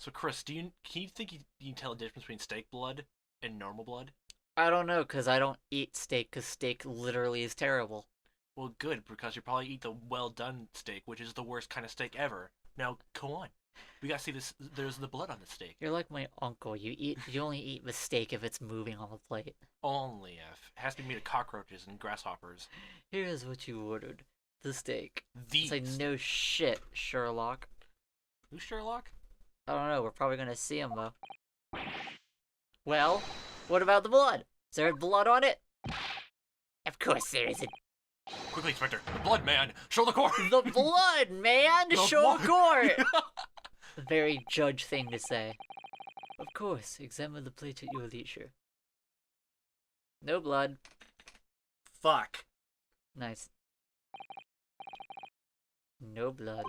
So, Chris, can you think you can tell the difference between steak blood and normal blood? I don't know, because I don't eat steak, because steak literally is terrible. Well, good, because you probably eat the well-done steak, which is the worst kind of steak ever. Now, go on. We gotta see this. There's the blood on the steak. You're like my uncle. You only eat the steak if it's moving on the plate. Only if. It has to be made of cockroaches and grasshoppers. Here's what you ordered. The steak. These. It's like, no shit, Sherlock. Who's Sherlock? I don't know, we're probably gonna see him, though. Well, what about the blood? Is there blood on it? Of course there isn't. Quickly, Inspector. The blood, man. Show the court. The blood, man! The Show blood. court! A very judge thing to say. Of course, examine the plate at your leisure. No blood. Fuck. Nice. No blood.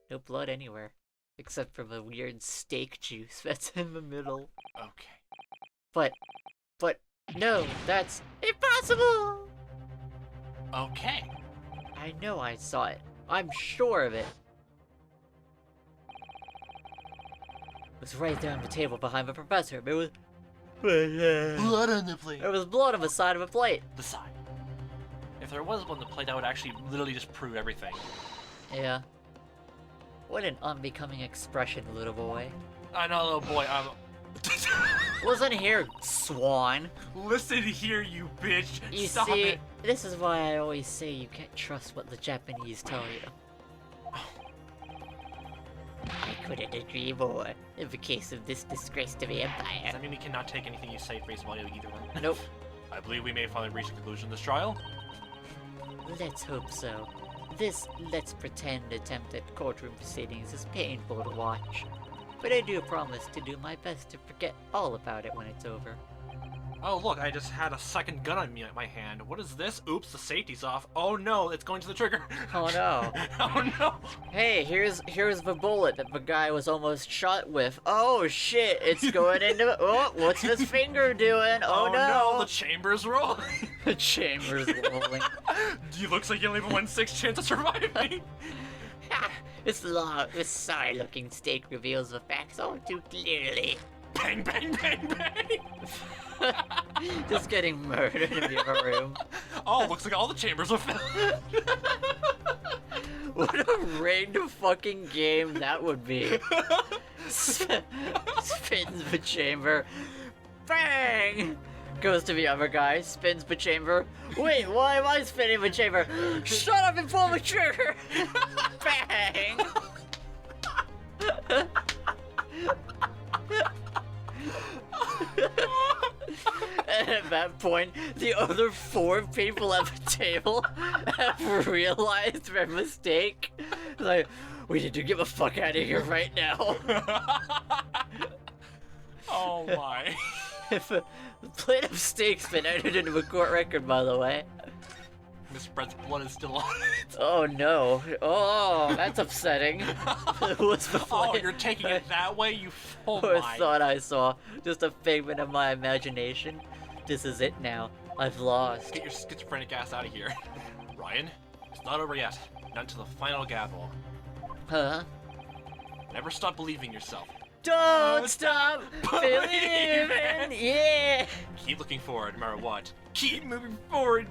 No blood anywhere. Except for the weird steak juice that's in the middle. Okay. But, no, that's impossible! Okay. I know I saw it. I'm sure of it. It was right there on the table behind the professor. It was... Blood on the plate. There was blood on the side of a plate. The side. If there was blood on the plate, that would actually literally just prove everything. Yeah. What an unbecoming expression, little boy. I know, little boy. Listen here, Swan. Listen here, you bitch. You Stop see, it. this is why I always say you can't trust what the Japanese tell you. I couldn't agree more in the case of this disgrace to the Does Empire. that mean we cannot take anything you say face value either one? Nope. I believe we may finally reach the conclusion of this trial. Let's hope so. This let's pretend attempt at courtroom proceedings is painful to watch. But I do promise to do my best to forget all about it when it's over. Oh, look, I just had a second gun on me at my hand. What is this? Oops, the safety's off. Oh no, it's going to the trigger. Oh no. Oh no. Hey, here's the bullet that the guy was almost shot with. Oh shit, it's going into... Oh, what's this finger doing? Oh, no. the chamber's rolling. The chamber's rolling. It looks like you only have a 1/6 chance of surviving. This sorry-looking steak reveals the facts all too clearly. Bang, bang, bang, bang. Just getting murdered in the other room. Oh, looks like all the chambers are filled. What a rigged fucking game that would be. Spins the chamber. Bang! Goes to the other guy, spins the chamber. Wait, why am I spinning the chamber? Shut up and pull the trigger! Bang! And at that point, the other 4 people at the table have realized their mistake. Like, we need to get the fuck out of here right now. Oh my. If the plate of steak's been entered into the court record, by the way. Miss Brett's blood is still on it. Oh no. Oh, that's upsetting. What's the Oh, plate? you're taking it that way? You oh Or my. thought I saw. Just a figment of my imagination. This is it now. I've lost. Get your schizophrenic ass out of here. Ryan, it's not over yet. Not until the final gavel. Huh? Never stop believing yourself. Don't stop believing! Yeah! Keep looking forward, no matter what. Keep moving forward!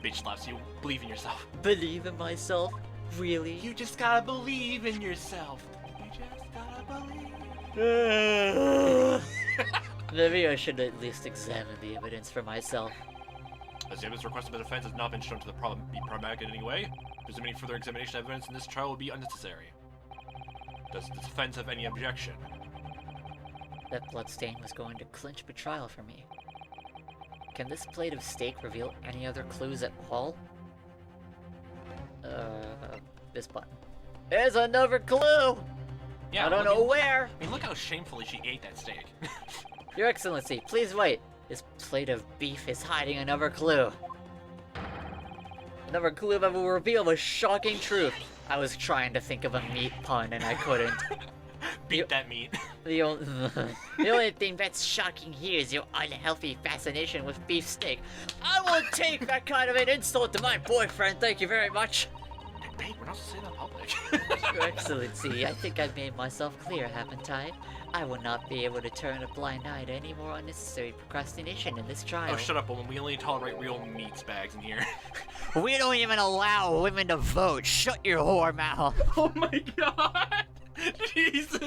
Bitch slaps you. Believe in yourself. Believe in myself? Really? You just gotta believe in yourself. You just gotta believe. Maybe I should at least examine the evidence for myself. As the evidence requested by the defense has not been shown to be problematic in any way, presuming further examination of evidence in this trial will be unnecessary. Does the defense have any objection? That bloodstain was going to clinch the trial for me. Can this plate of steak reveal any other clues at all? This button. There's another clue! Yeah, I don't know where! I mean, look how shamefully she ate that steak. Your Excellency, please wait. This plate of beef is hiding another clue. Another clue that will reveal the shocking truth. I was trying to think of a meat pun and I couldn't. Beat that meat. The only thing that's shocking here is your unhealthy fascination with beefsteak. I won't take that kind of an insult to my boyfriend, thank you very much. Wait, we're not supposed to say that in public. Your Excellency, I think I've made myself clear, haven't I? I will not be able to turn a blind eye to any more unnecessary procrastination in this trial. Oh, shut up, woman. We only tolerate real meats bags in here. We don't even allow women to vote. Shut your whore mouth. Oh my god! Jesus!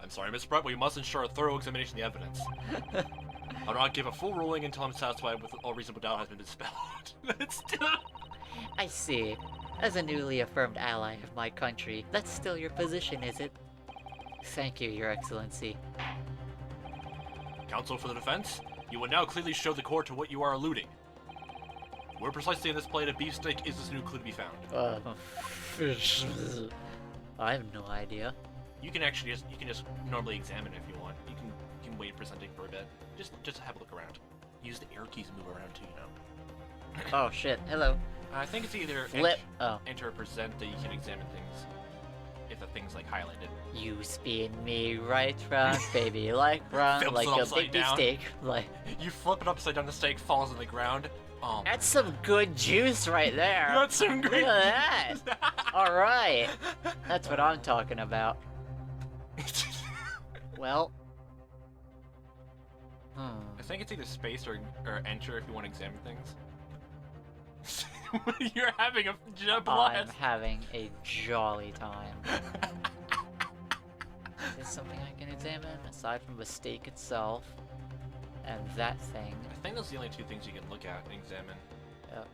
I'm sorry, Miss Brett, but we must ensure a thorough examination of the evidence. I'll not give a full ruling until I'm satisfied with all reasonable doubt has been dispelled. It's still... I see. As a newly affirmed ally of my country, that's still your position, is it? Thank you, Your Excellency. Counsel for the defense, you will now clearly show the court to what you are alluding. Where precisely in this plate of beefsteak is this new clue to be found? I have no idea. You can just normally examine it if you want. You can wait presenting for a bit. Just have a look around. Use the arrow keys to move around too, you know. Oh shit, hello. I think it's either Flip. enter or present that you can examine things. If the thing's like highlighted. You spin me right round, baby, like round, Flips like it a upside big down. steak. Like You flip it upside down, the steak falls on the ground. that's some good juice right there. That's some Look great. at that. All right, that's what I'm talking about. Well, I think it's either space or enter if you want to examine things. You're having a I'm blast. having a jolly time. Is there something I can examine aside from the steak itself and that thing? I think those are the only two things you can look at and examine. Yep.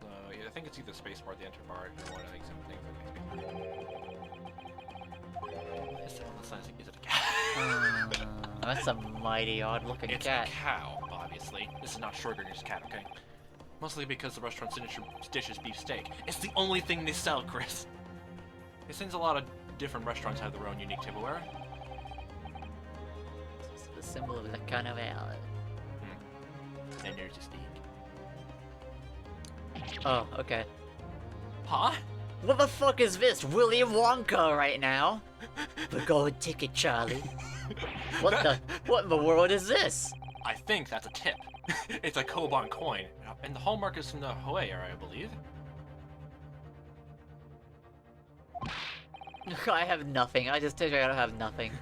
So yeah, I think it's either space bar or the enter bar if you want to examine things. Is it a cat? That's a mighty odd-looking It's cat. a cow, obviously. This is not Schrodinger's cat, okay? Mostly because the restaurant's signature dish is beef steak. It's the only thing they sell, Chris. It seems a lot of different restaurants have their own unique tableware. It's the symbol of the carnival. And there's a steak. Oh, okay. Huh? What the fuck is this? William Wonka right now? The gold ticket, Charlie. What in the world is this? I think that's a tip. It's a Koban coin, and the hallmark is from the Hoei era, I believe. I have nothing. I just told you I don't have nothing.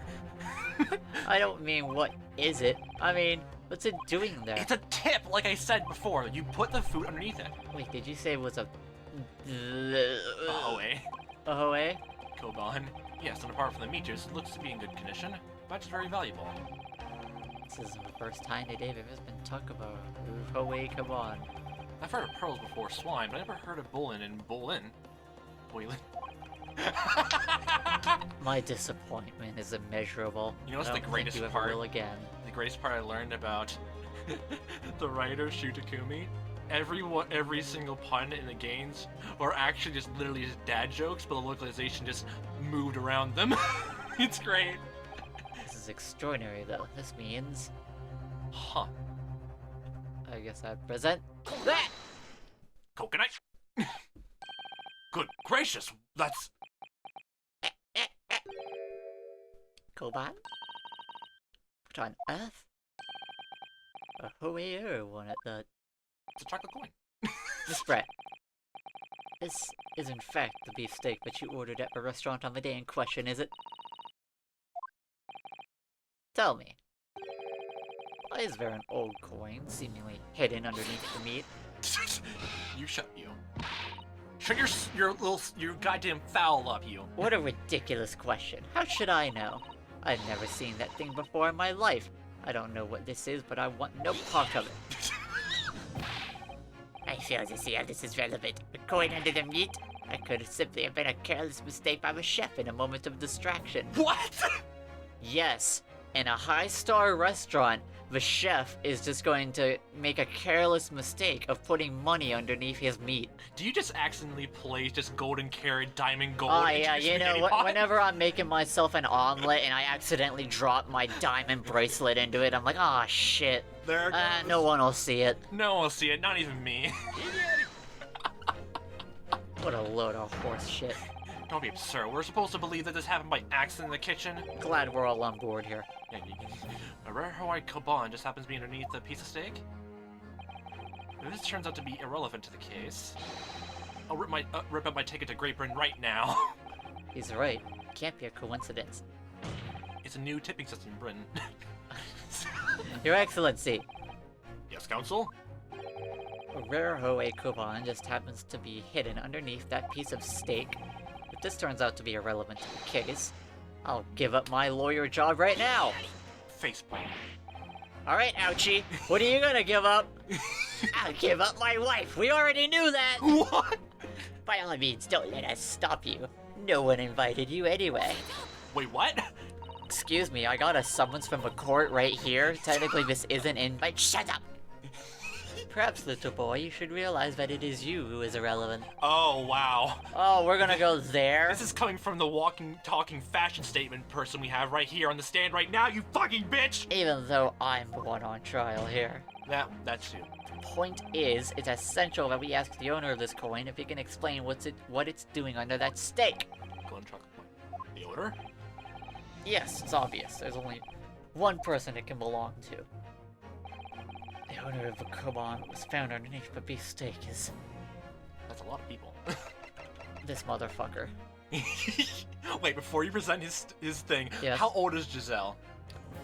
I don't mean what is it. I mean, what's it doing there? It's a tip, like I said before. You put the food underneath it. Wait, did you say it was a... A Hoei. A Hoe? Koban. Yes, and apart from the meters, it looks to be in good condition, but it's very valuable. This isn't the first time today there's been talk about Hoe Kaban. I've heard of pearls before swine, but I never heard of bullion and bullin. Boiling. My disappointment is immeasurable. You know what's I the don't greatest think you part? ever will again. The greatest part I learned about the writer Shutakumi, every single pun in the games are actually just literally just dad jokes, but the localization just moved around them. It's great. This is extraordinary, though. This means... Huh. I guess I present that! Coconut? Good gracious, that's... Koban? What on earth? A Hoe one at the... It's a chocolate coin. Miss Brett. This is in fact the beefsteak that you ordered at the restaurant on the day in question, is it? Tell me. Why is there an old coin seemingly hidden underneath the meat? You shut you. Shut your goddamn foul up, you. What a ridiculous question. How should I know? I've never seen that thing before in my life. I don't know what this is, but I want no part of it. I fail to see how this is relevant. A coin under the meat? I could simply have been a careless mistake by the chef in a moment of distraction. What? Yes, in a high-star restaurant, the chef is just going to make a careless mistake of putting money underneath his meat. Do you just accidentally place just golden carrot diamond gold? Oh into yeah, your you know, spaghetti pot? whenever I'm making myself an omelet and I accidentally drop my diamond bracelet into it, I'm like, oh shit. There it goes. No one will see it. No one will see it, not even me. What a load of horse shit. Don't be absurd. We're supposed to believe that this happened by accident in the kitchen. Glad we're all on board here. Yeah, a rare Hawaii Koban just happens to be underneath a piece of steak? If this turns out to be irrelevant to the case, I'll rip out my ticket to Great Britain right now. He's right. Can't be a coincidence. It's a new tipping system in Britain. Your Excellency. Yes, Council? A rare Hoei coupon just happens to be hidden underneath that piece of steak. If this turns out to be irrelevant to the case, I'll give up my lawyer job right now. Facepalm. Alright, Ouchie, what are you gonna give up? I'll give up my wife. We already knew that. What? By all means, don't let us stop you. No one invited you anyway. Wait, what? Excuse me, I got a summons from a court right here. Technically, this isn't invite. Shut up! Perhaps, little boy, you should realize that it is you who is irrelevant. Oh, wow. Oh, we're gonna go there? This is coming from the walking, talking fashion statement person we have right here on the stand right now, you fucking bitch! Even though I'm the one on trial here. That's you. Point is, it's essential that we ask the owner of this coin if he can explain what it's doing under that stake. Golden chocolate coin. The owner? Yes, it's obvious. There's only one person it can belong to. The owner of the coupon was found underneath the beefsteak is That's a lot of people. this motherfucker. Wait, before you present his thing, Yes. How old is Giselle?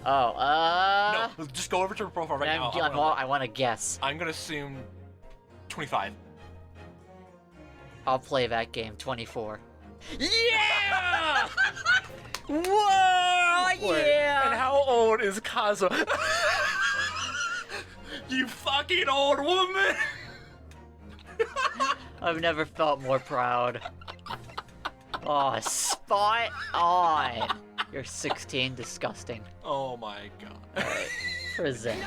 Oh, No, just go over to her profile right now. I want to guess. I'm gonna assume 25. I'll play that game. 24. Yeah! Whoa! Yeah! And how old is Kazu? You fucking old woman! I've never felt more proud. Oh, spot on! You're 16, disgusting. Oh my god. Alright, present.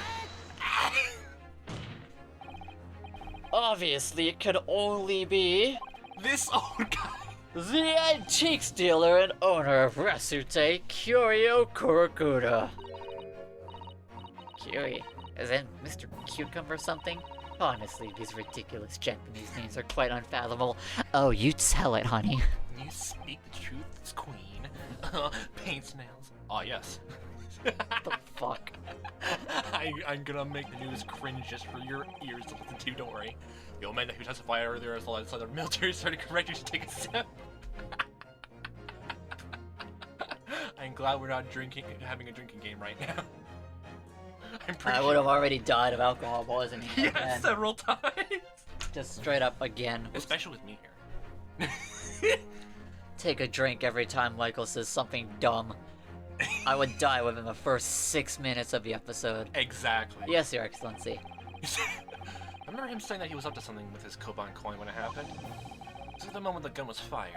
Obviously, it could only be This old guy. the antiques dealer and owner of Rasute, Kyoryo Kurokuda. Kyuri, is that Mr. Cucumber something? Honestly, these ridiculous Japanese names are quite unfathomable. Oh, you tell it, honey. You speak the truth, this queen. Paints nails. Oh, yes. What the fuck? I'm gonna make the news cringe just for your ears to listen to, don't worry. The old man who testified earlier as well as the military started correct you should take a step. I'm glad we're not having a drinking game right now. I'm pretty I would have already died of alcohol poisoning. Yes, several times. Just straight up again. Especially with me here. Take a drink every time Michael says something dumb. I would die within the first 6 minutes of the episode. Exactly. Yes, Your Excellency. I remember him saying that he was up to something with his Koban coin when it happened. This is the moment the gun was fired.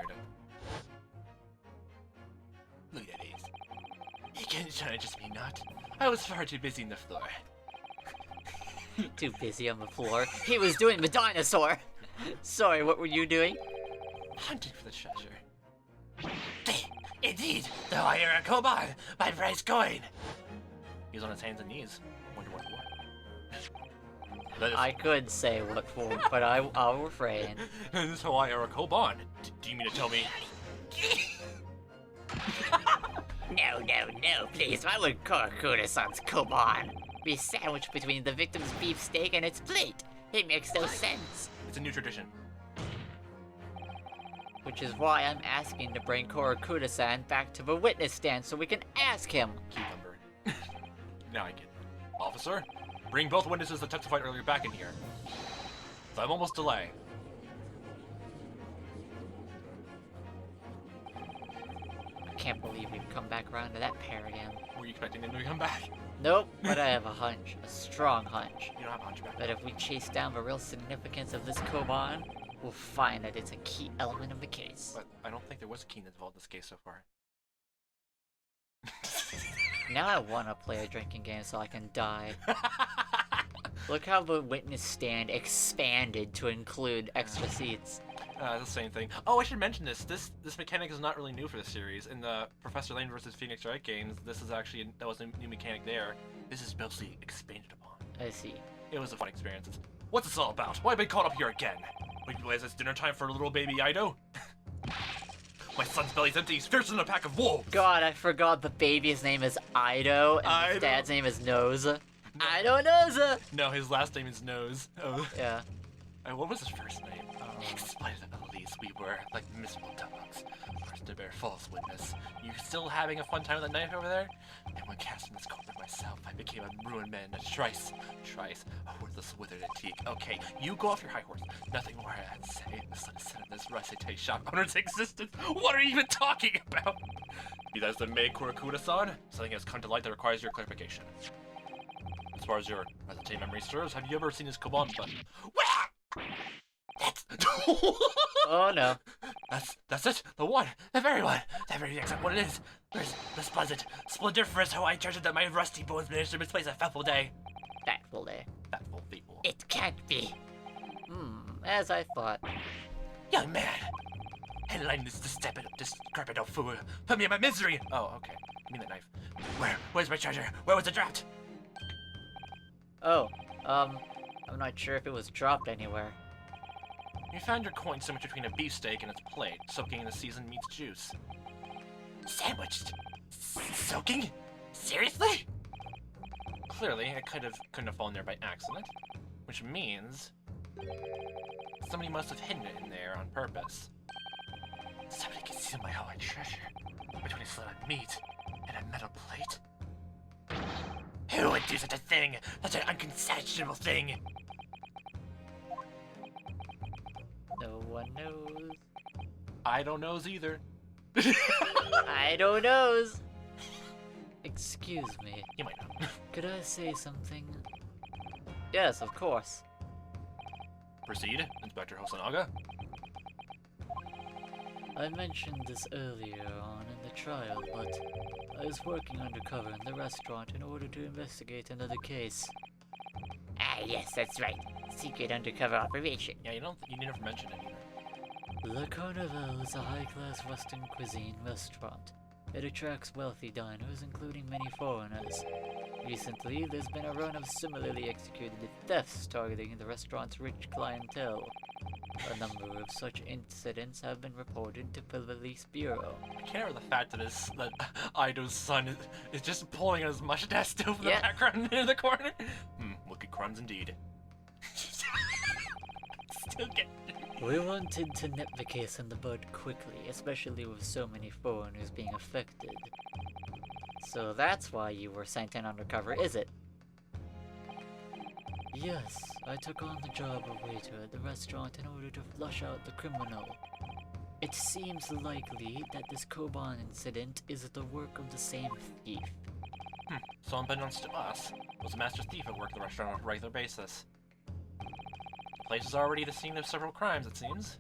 Look at it. You can't try to just me not. I was far too busy in the floor. Too busy on the floor. He was doing the dinosaur. Sorry, what were you doing? Hunting for the treasure. Indeed, the higher a Koban, my prize coin. He's on his hands and knees. Wonder what for. I could say what for, but I'll refrain. This Hawaii era Koban. Do you mean to tell me? No, please. Why would Kurokuda-san's Koban be sandwiched between the victim's beefsteak and its plate? It makes no sense. It's a new tradition. Which is why I'm asking to bring Kurokuda-san back to the witness stand so we can ask him. Cucumber. Now I get it. Officer, bring both witnesses that testified earlier back in here. So I'm almost delayed. I can't believe we've come back around to that pair again. Were you expecting them to come back? Nope, but I have a hunch, a strong hunch, You don't have a hunchback. that if we chase down the real significance of this Koban, we'll find that it's a key element of the case. But I don't think there was a key involved in this case so far. Now I want to play a drinking game so I can die. Look how the witness stand expanded to include extra seats. It's the same thing. Oh, I should mention this. This mechanic is not really new for the series. In the Professor Layton vs. Phoenix Wright games, this is actually that was a new mechanic there. This is mostly expanded upon. I see. It was a fun experience. What's this all about? Why have I been caught up here again? Wait, is this dinner time for little baby Ido? My son's belly's empty. He's fiercer than a pack of wolves. God, I forgot the baby's name is Ido and his Ido. dad's name is Nose. Ido Nose! No, his last name is Nose. Oh. Yeah. What was his first name? In spite of the police, we were like miserable dogs, forced to bear false witness. You still having a fun time with that knife over there? And when casting this cult of myself, I became a ruined man, a trice, a worthless withered antique. Okay, you go off your high horse. Nothing more I had to say. The sun is set in this rusty shop owner's existence. What are you even talking about? Be that as the May Kurakuda-san, something has come to light that requires your clarification. As far as your hesitate memory serves, have you ever seen his Koban button? Oh no. That's it. The one. The very one. The very exact one it is. There's this pleasant, splendiferous how I treasured that my rusty bones managed to misplace a fateful day. Fatful day. Fateful people. It can't be. As I thought. Young man. Headline this decrepit old fool. Put me in my misery. Oh, okay. Give me that knife. Where's my treasure? Where was it dropped? Oh, I'm not sure if it was dropped anywhere. You found your coin sandwiched between a beefsteak and its plate, soaking in the seasoned meat's juice. Sandwiched? Soaking? Seriously? Clearly, it couldn't have fallen there by accident, which means somebody must have hidden it in there on purpose. Somebody concealed my holiday treasure between a slice of meat and a metal plate. Who would do such a thing? Such an unconscionable thing? No one knows. I don't knows either. I don't knows. Excuse me. You might know. Could I say something? Yes, of course. Proceed, Inspector Hosonaga. I mentioned this earlier on in the trial, but I was working undercover in the restaurant in order to investigate another case. Ah, yes, that's right. Secret undercover operation. Yeah, you never mentioned it either. Le Carnival is a high-class Western cuisine restaurant. It attracts wealthy diners, including many foreigners. Recently, there's been a run of similarly executed thefts targeting the restaurant's rich clientele. A number of such incidents have been reported to the police bureau. I can't remember the fact that Ido's son is just pulling on his mustache still from the background near the corner. Wicked crimes indeed. Still getting it. We wanted to nip the case in the bud quickly, especially with so many foreigners being affected. So that's why you were sent in undercover, is it? Yes, I took on the job of waiter at the restaurant in order to flush out the criminal. It seems likely that this Koban incident is the work of the same thief. So unbeknownst to us, was a master thief at work at the restaurant on a regular basis. The place is already the scene of several crimes, it seems.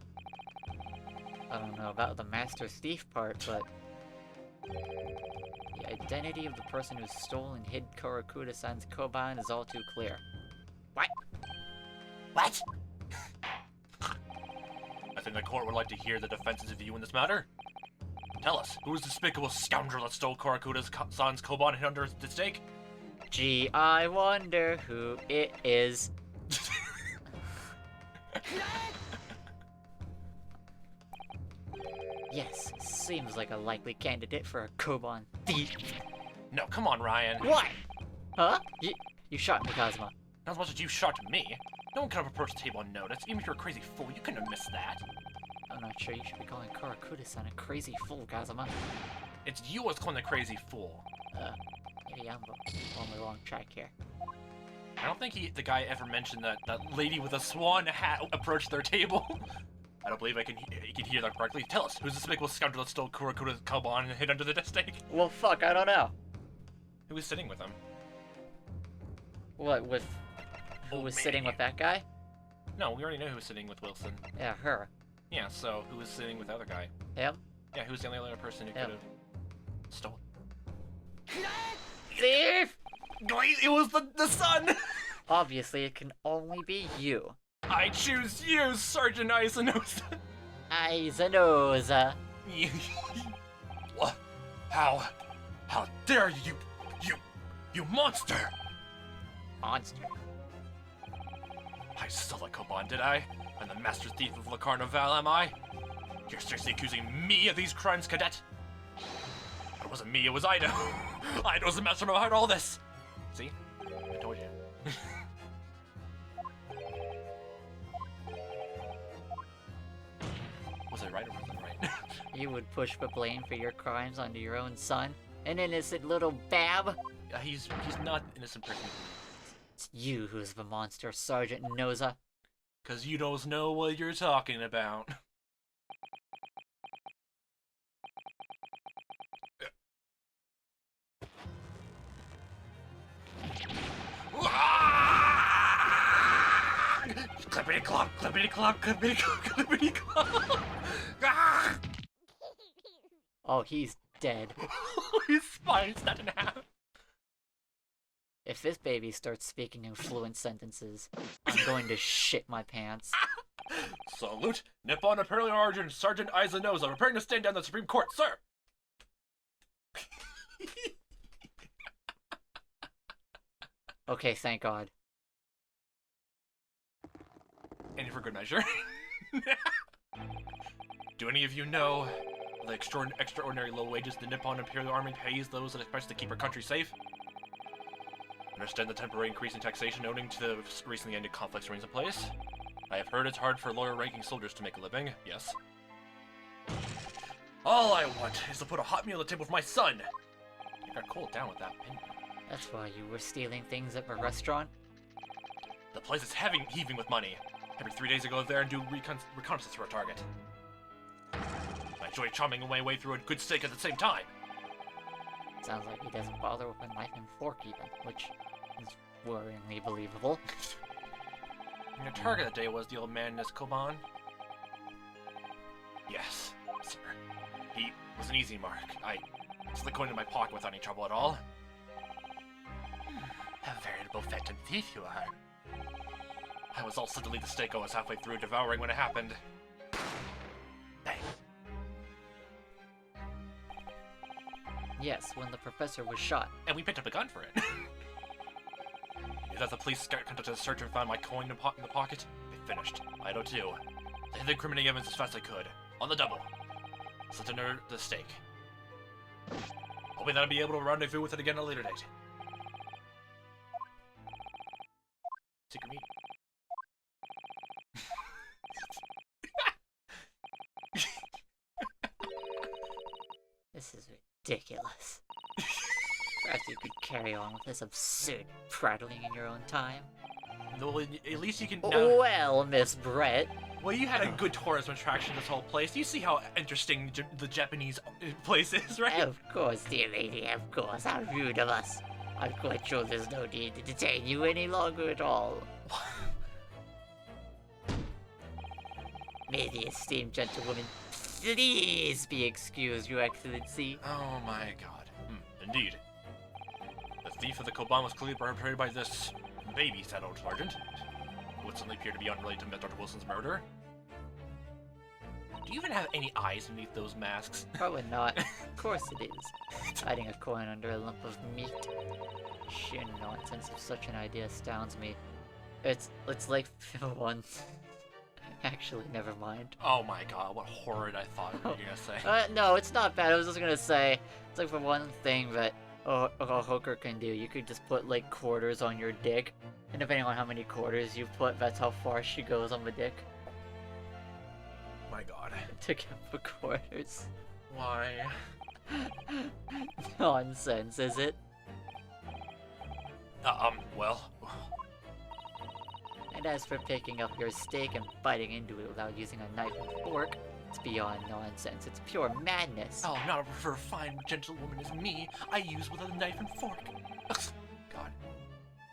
I don't know about the master thief part, but the identity of the person who stole and hid Kurakuda-san's Koban is all too clear. What? What? I think the court would like to hear the defense's view in this matter. Tell us, who is the despicable scoundrel that stole Kurakuda-san's Koban and hid under the stake? Gee, I wonder who it is. Yes, seems like a likely candidate for a Koban thief. No, come on, Ryan. What? Huh? You shot me, Kazuma. Not as much as you shot me. No one could have approached the table unnoticed. Even if you're a crazy fool, you couldn't have missed that. I'm not sure you should be calling Kurakuda-san a crazy fool, Kazuma. It's you what's calling a crazy fool. Maybe I'm on the wrong track here. I don't think the guy ever mentioned that lady with a swan hat approached their table. I don't believe you can hear that correctly. Tell us, who's the despicable scoundrel that stole Kurakuda's Koban and hid under the stake? Well, fuck, I don't know. Who was sitting with him? What, with... Who was sitting with that guy? No, we already know who was sitting with Wilson. Yeah, her. Yeah, so who was sitting with the other guy? Him? Yeah, who's the only other person who could have stolen? Thief! It was the son! Obviously, it can only be you. I choose you, Sergeant Aizonosa! Aizonosa. What? How dare you, you monster! Monster. I stole a Koban, did I? I'm the master thief of Le Carnival, am I? You're seriously accusing me of these crimes, cadet? It wasn't me, it was Ido. Ido's the mastermind behind all this. See? I told you. You would push the blame for your crimes onto your own son? An innocent little bab? He's not an innocent person. It's you who's the monster, Sergeant Noza. 'Cause you don't know what you're talking about. Clippity clop, clippity clop, clippity clop, clippity clop. Ah! Oh, he's dead. His spine's not in half. If this baby starts speaking in fluent sentences, I'm going to shit my pants. Salute, Nippon Imperial Origin Sergeant Aizunoza, preparing to stand down the Supreme Court, sir. Okay, thank God. And for good measure. Do any of you know the extraordinary low wages the Nippon Imperial Army pays those that expect to keep our country safe? Understand the temporary increase in taxation owing to the recently ended conflicts remains in place? I have heard it's hard for lower-ranking soldiers to make a living, yes. All I want is to put a hot meal on the table for my son! You got cooled down with that pin. That's why you were stealing things at the restaurant? The place is heaving with money. Every 3 days I go there and do reconnaissance for a target. I enjoy chomping my way through a good steak at the same time. Sounds like he doesn't bother with a knife and fork even, which is worryingly believable. And your target that day was the old man in his koban? Yes, sir. He was an easy mark. I slipped going into my pocket without any trouble at all. A veritable phantom thief you are. I was all set to leave the steak I was halfway through devouring when it happened. Bang. Yes, when the professor was shot. And we picked up a gun for it. As the police conducted a search and found my coin in the pocket, they finished. I do too. They hid the incriminating evidence as fast as I could. On the double. Slipped under the stake. Hoping that I'll be able to rendezvous with it again at a later date. Secret meeting. This is ridiculous. Perhaps you could carry on with this absurd prattling in your own time. Well, at least you can... Well, Miss Brett. Well, you had a good tourism attraction this whole place. You see how interesting the Japanese place is, right? Of course, dear lady, of course. How rude of us. I'm quite sure there's no need to detain you any longer at all. May the esteemed gentlewoman please be excused, Your Excellency. Oh my god. Indeed. The thief of the koban was clearly perpetrated by this baby, said old sergeant, who would suddenly appear to be unrelated to Dr. Wilson's murder. Do you even have any eyes beneath those masks? Probably not. Of course it is. Hiding a coin under a lump of meat. The sheer nonsense of such an idea astounds me. It's like one. Actually, never mind. Oh my god, what horrid I thought you were gonna say. No, it's not bad. I was just gonna say, it's like the one thing that a hooker can do. You could just put like quarters on your dick, and depending on how many quarters you put, that's how far she goes on the dick. My god. To get the quarters. Why? Nonsense, is it? Well... And as for picking up your steak and biting into it without using a knife and fork, it's beyond nonsense. It's pure madness. Oh, not for a fine gentlewoman as me. I use with a knife and fork. God.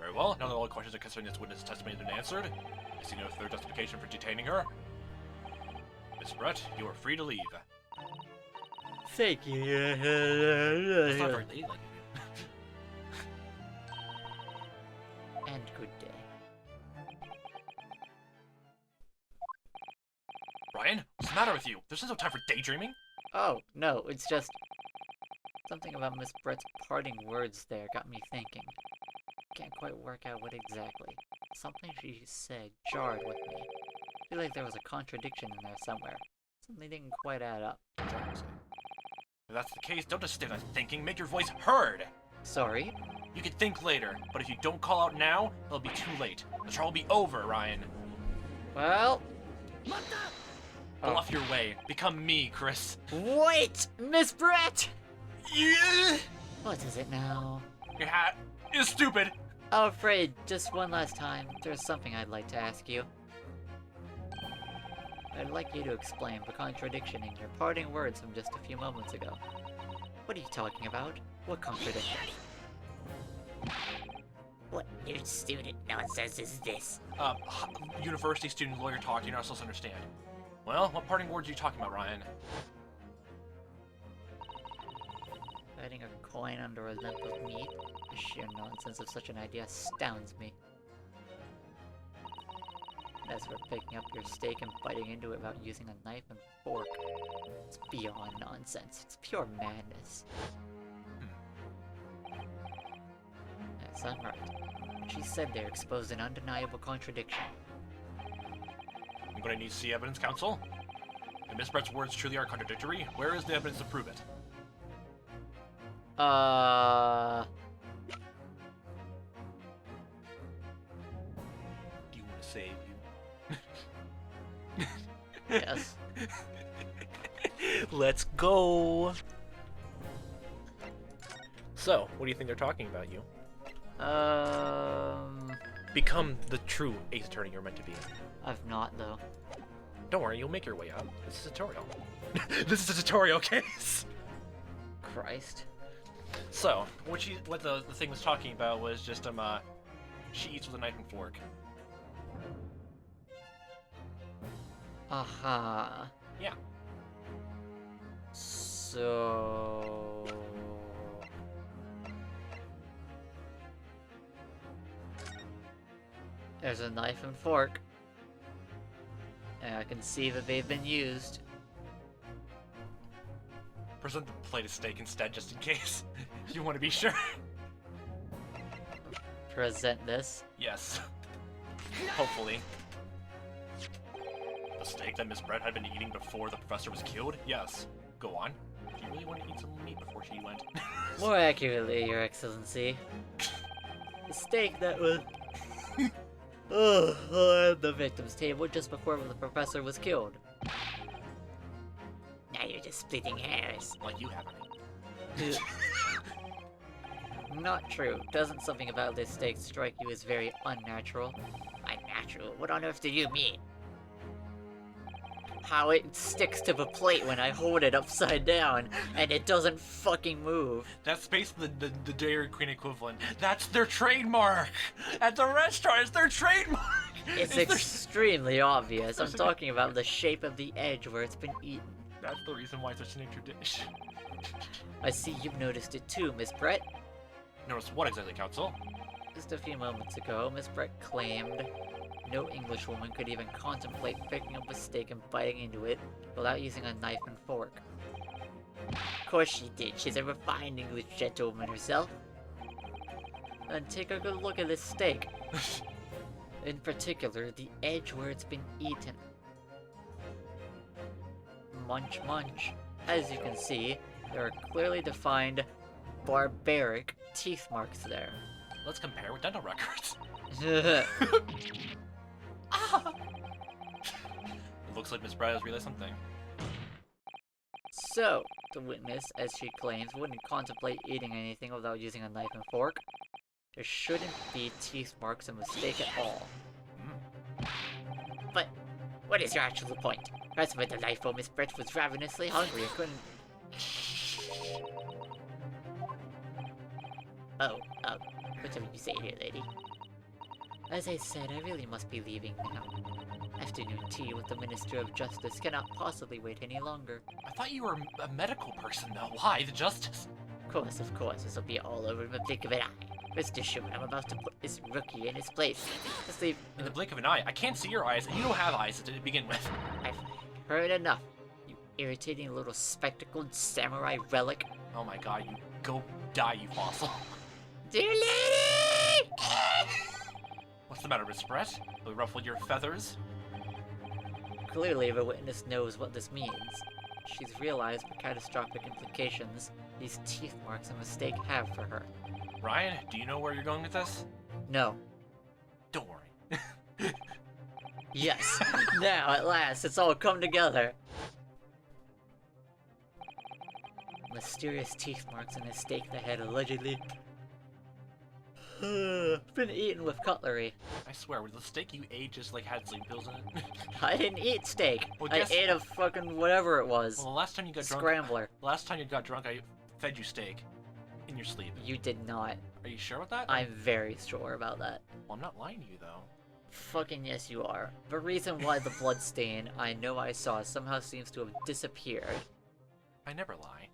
Very well. Now that all the questions concerning this witness' testimony have been answered, I see no further justification for detaining her. Miss Brett, you are free to leave. Thank you. That's not very ladylike of you. And good day. Ryan, what's the matter with you? There's no time for daydreaming. Oh, no, it's just... something about Miss Brett's parting words there got me thinking. Can't quite work out what exactly. Something she said jarred with me. I feel like there was a contradiction in there somewhere. Something didn't quite add up. If that's the case, don't just stay there thinking. Make your voice heard. Sorry? You can think later, but if you don't call out now, it'll be too late. The trial will be over, Ryan. Well... Bluff your way. Become me, Chris. Wait, Miss Brett! Yeah. What is it now? Your hat is stupid. I'm afraid, just one last time, there's something I'd like to ask you. I'd like you to explain the contradiction in your parting words from just a few moments ago. What are you talking about? What contradiction? What new student nonsense is this? University student lawyer talk, you're not supposed to understand. Well, what parting words are you talking about, Ryan? Hiding a coin under a lump of meat? The sheer nonsense of such an idea astounds me. As for picking up your steak and biting into it without using a knife and fork, it's beyond nonsense. It's pure madness. Yes, I'm right. What she said there exposed an undeniable contradiction. I'm gonna need to see evidence, counsel. If Miss Brett's words truly are contradictory, where is the evidence to prove it? Do Do you want to save you? Yes. Let's go. So, what do you think they're talking about, you? Become the true ace attorney you're meant to be. I've not, though. Don't worry, you'll make your way up. This is a tutorial. This is a tutorial case. Christ. So, what the thing was talking about was just she eats with a knife and fork. Aha. Yeah. So... There's a knife and fork. And I can see that they've been used. Present the plate of steak instead, just in case. You want to be sure. Present this. Yes. Hopefully. The steak that Miss Brett had been eating before the professor was killed? Yes. Go on. Do you really want to eat some meat before she went? More accurately, Your Excellency. The steak that was... on the victim's table just before the professor was killed. Now you're just splitting hairs. Like you haven't. Not true. Doesn't something about this steak strike you as very unnatural? Unnatural? What on earth do you mean? How it sticks to the plate when I hold it upside down, and it doesn't fucking move. That's basically the Dairy Queen equivalent. That's their trademark! At the restaurant, it's their trademark! It's their- extremely obvious. I'm talking about the shape of the edge where it's been eaten. That's the reason why it's a signature dish. I see you've noticed it too, Miss Brett. Notice what exactly, Counsel? Just a few moments ago, Miss Brett claimed no Englishwoman could even contemplate picking up a steak and biting into it without using a knife and fork. Of course she did. She's a refined English gentlewoman herself. And take a good look at this steak. In particular, the edge where it's been eaten. Munch munch. As you can see, there are clearly defined, barbaric teeth marks there. Let's compare with dental records. It looks like Miss Brett has realized something. So, the witness, as she claims, wouldn't contemplate eating anything without using a knife and fork. There shouldn't be teeth marks in the steak at all. But what is your actual point? That's where the delightful Miss Brett was ravenously hungry and couldn't... whatever you say here, lady. As I said, I really must be leaving now. Afternoon tea with the Minister of Justice cannot possibly wait any longer. I thought you were a medical person, though. Why? The justice? Of course, this will be all over in the blink of an eye. Mr. Schumann, I'm about to put this rookie in his place. Just leave... In the blink of an eye. I can't see your eyes, and you don't have eyes to begin with. I've heard enough. You irritating little spectacled samurai relic. Oh my god, you go die, you fossil. Dear lady! What's the matter, Miss Brett? Have we ruffled your feathers? Clearly, the witness knows what this means. She's realized the catastrophic implications these teeth marks and mistake have for her. Ryan, do you know where you're going with this? No. Don't worry. Yes. Now, at last, it's all come together. Mysterious teeth marks in a steak that had allegedly been eaten with cutlery. I swear, with the steak you ate just like had sleep pills in it. I didn't eat steak. Well, I guess- ate a fucking whatever it was. Well, the last time you got drunk, Scrambler. I fed you steak in your sleep. You did not. Are you sure about that? I'm very sure about that. Well, I'm not lying to you though. Fucking yes, you are. The reason why the blood stain I know I saw somehow seems to have disappeared. I never lie.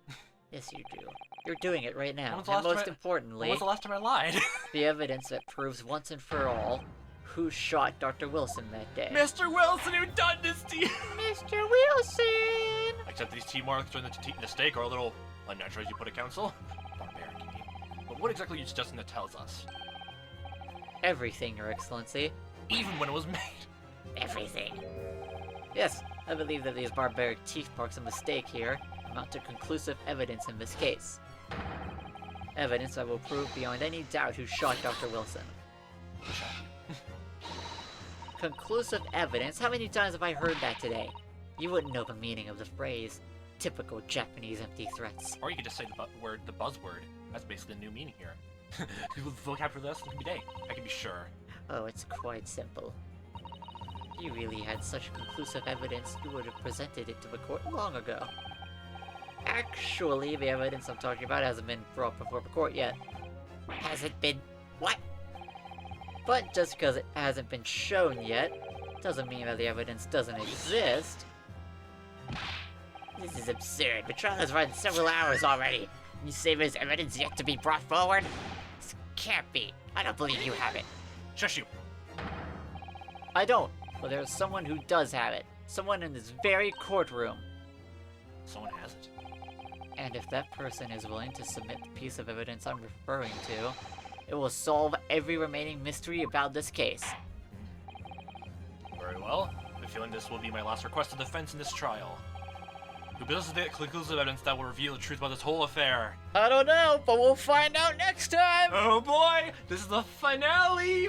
Yes, you do. You're doing it right now. When was the And last most time When importantly, was the last time I lied? the evidence that proves once and for all who shot Dr. Wilson that day. Mr. Wilson, who done this to you? Mr. Wilson! Except these T marks on the steak are a little unnatural, as you put it, Counsel. Barbaric, you mean. But what exactly are you suggesting that tells us? Everything, Your Excellency. Even when it was made. Everything. Yes, I believe that these barbaric teeth marks and mistake here amount to conclusive evidence in this case. Evidence that will prove beyond any doubt who shot Dr. Wilson. Conclusive evidence? How many times have I heard that today? You wouldn't know the meaning of the phrase. Typical Japanese empty threats. Or you could just say the buzzword. That's basically the new meaning here. People vocab for this every day. I can be sure. Oh, it's quite simple. If you really had such conclusive evidence, you would have presented it to the court long ago. Actually, the evidence I'm talking about hasn't been brought before the court yet. Hasn't been. What? But just because it hasn't been shown yet, doesn't mean that the evidence doesn't exist. This is absurd. The trial has run several hours already. You say there's evidence yet to be brought forward? This can't be. I don't believe you have it. Shush you. I don't, but there's someone who does have it. Someone in this very courtroom. Someone has it. And if that person is willing to submit the piece of evidence I'm referring to, it will solve every remaining mystery about this case. Very well. I have a feeling this will be my last request of defense in this trial. Who possesses the conclusive evidence that will reveal the truth about this whole affair? I don't know, but we'll find out next time! Oh boy! This is the finale!